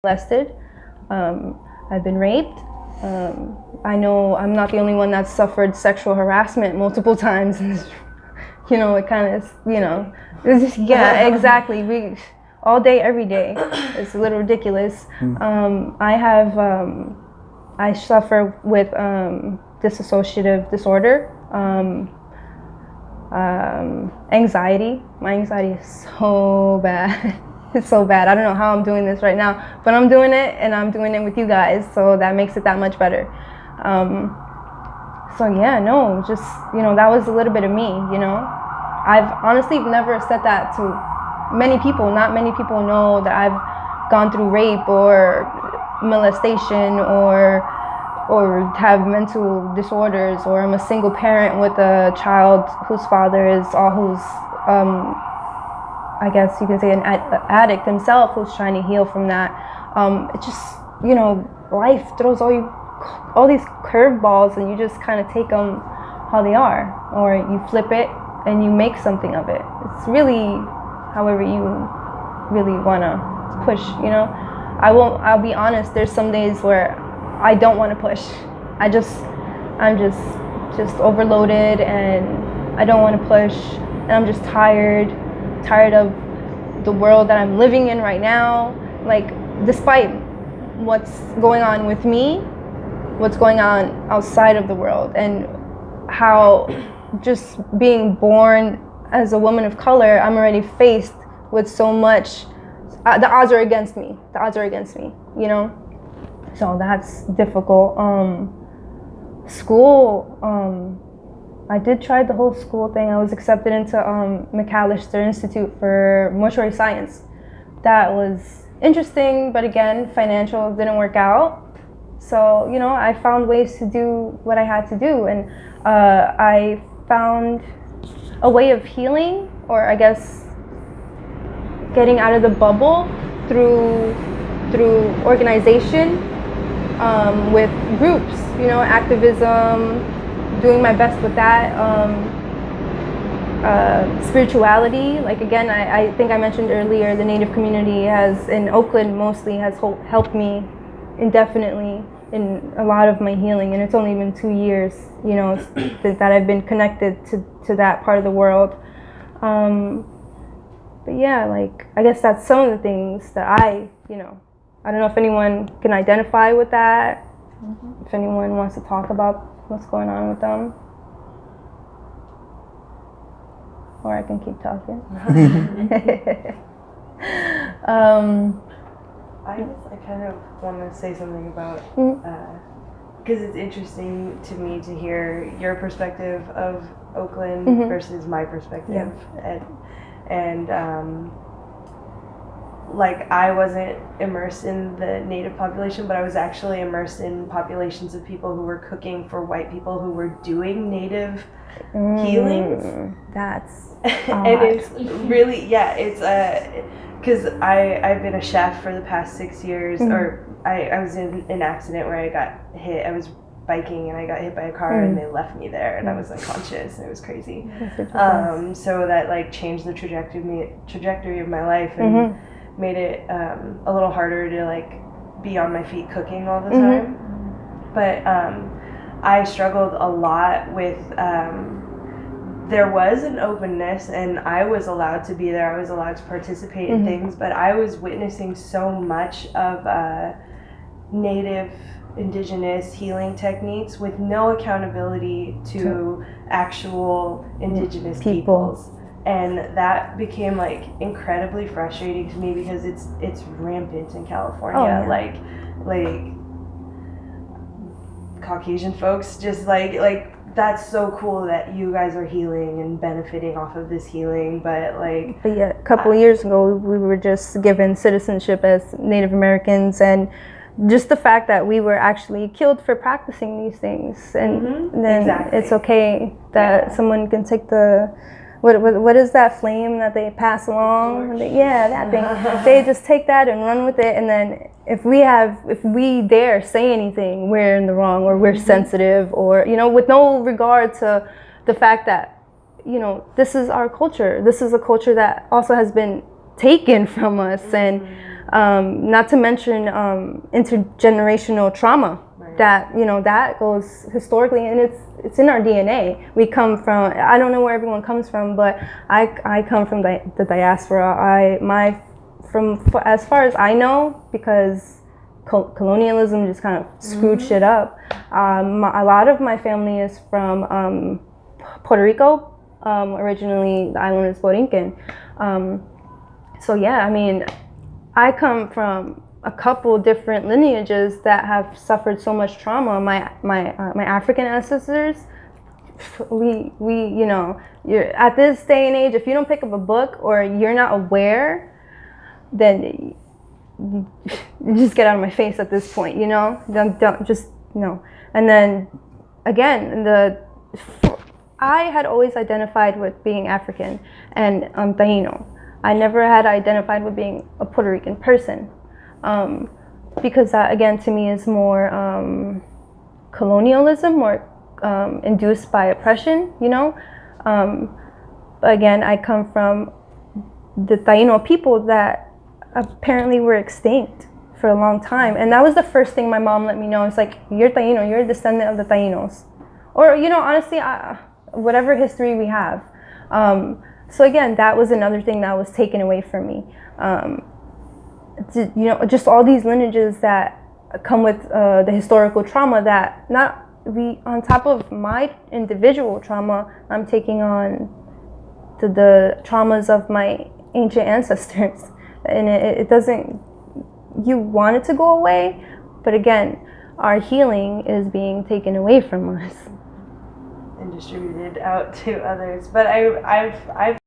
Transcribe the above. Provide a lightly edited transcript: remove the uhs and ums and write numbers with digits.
molested. I've been raped. I know I'm not the only one that's suffered sexual harassment multiple times. It kind of, it's just, yeah, exactly. We all day, every day. It's a little ridiculous. I suffer with dissociative disorder, anxiety. My anxiety is so bad. It's so bad. I don't know how I'm doing this right now, but I'm doing it, and I'm doing it with you guys, so that makes it that much better. So yeah, no, just, that was a little bit of me, I've honestly never said that to many people. Not many people know that I've gone through rape or molestation or have mental disorders, or I'm a single parent with a child whose father is I guess you can say an addict himself, who's trying to heal from that. It just, life throws all these curveballs, and you just kind of take them how they are, or you flip it and you make something of it. It's really however you really want to push, I'll be honest, there's some days where I don't want to push. I'm just overloaded, and I don't want to push, and I'm just tired of the world that I'm living in right now. Like, despite what's going on with me, what's going on outside of the world, and how just being born as a woman of color, I'm already faced with so much. The odds are against me. So that's difficult. School, I did try the whole school thing. I was accepted into McAllister Institute for Mortuary Science. That was interesting, but again, financial didn't work out. So, I found ways to do what I had to do, and I found a way of healing, or I guess getting out of the bubble through organization, with groups, activism, doing my best with that. Spirituality, like, again, I think I mentioned earlier, the Native community in Oakland mostly has helped me indefinitely in a lot of my healing, and it's only been 2 years, that I've been connected to that part of the world. But yeah, like, I guess that's some of the things that I don't know if anyone can identify with that. Mm-hmm. If anyone wants to talk about what's going on with them, or I can keep talking. I guess I kind of want to say something about, because it's interesting to me to hear your perspective of Oakland versus my perspective. Yeah. And like, I wasn't immersed in the Native population, but I was actually immersed in populations of people who were cooking for white people who were doing Native healings. That's and it's really, it's because I've been a chef for the past 6 years, or I was in an accident where I got hit. I was biking and I got hit by a car, and they left me there, and I was unconscious, and it was crazy. So that, like, changed the trajectory of my life, and made it a little harder to, like, be on my feet cooking all the time. But I struggled a lot with, there was an openness, and I was allowed to be there. I was allowed to participate in things, but I was witnessing so much of Native, Indigenous healing techniques with no accountability to actual Indigenous peoples. And that became, like, incredibly frustrating to me, because it's rampant in California. Oh, yeah. Like Caucasian folks just like that's so cool that you guys are healing and benefiting off of this healing, but yeah, a couple of years ago we were just given citizenship as Native Americans, and just the fact that we were actually killed for practicing these things, and then it's okay that someone can take the what is that flame that they pass along? That thing. They just take that and run with it, and then if we dare say anything, we're in the wrong, or we're sensitive, or with no regard to the fact that this is our culture. This is a culture that also has been taken from us, and Not to mention intergenerational trauma. That that goes historically, and it's in our DNA. We come from, I don't know where everyone comes from, but I come from the diaspora. As far as I know, because colonialism just kind of screwed shit up. A lot of my family is from Puerto Rico. Originally, the island is Borinquen. So yeah, I mean, I come from a couple different lineages that have suffered so much trauma. My African ancestors, we you're at this day and age, if you don't pick up a book or you're not aware, then you just get out of my face at this point. Don't just no. And then again, I had always identified with being African and Taino. I never had identified with being a Puerto Rican person. Because that, again, to me is more colonialism, more induced by oppression, But again, I come from the Taino people that apparently were extinct for a long time. And that was the first thing my mom let me know. It's like, you're Taino, you're a descendant of the Tainos. Or, honestly, whatever history we have. So again, that was another thing that was taken away from me. Just all these lineages that come with the historical trauma that on top of my individual trauma, I'm taking on the traumas of my ancient ancestors. And it doesn't, you want it to go away, but again, our healing is being taken away from us. And distributed out to others. But I've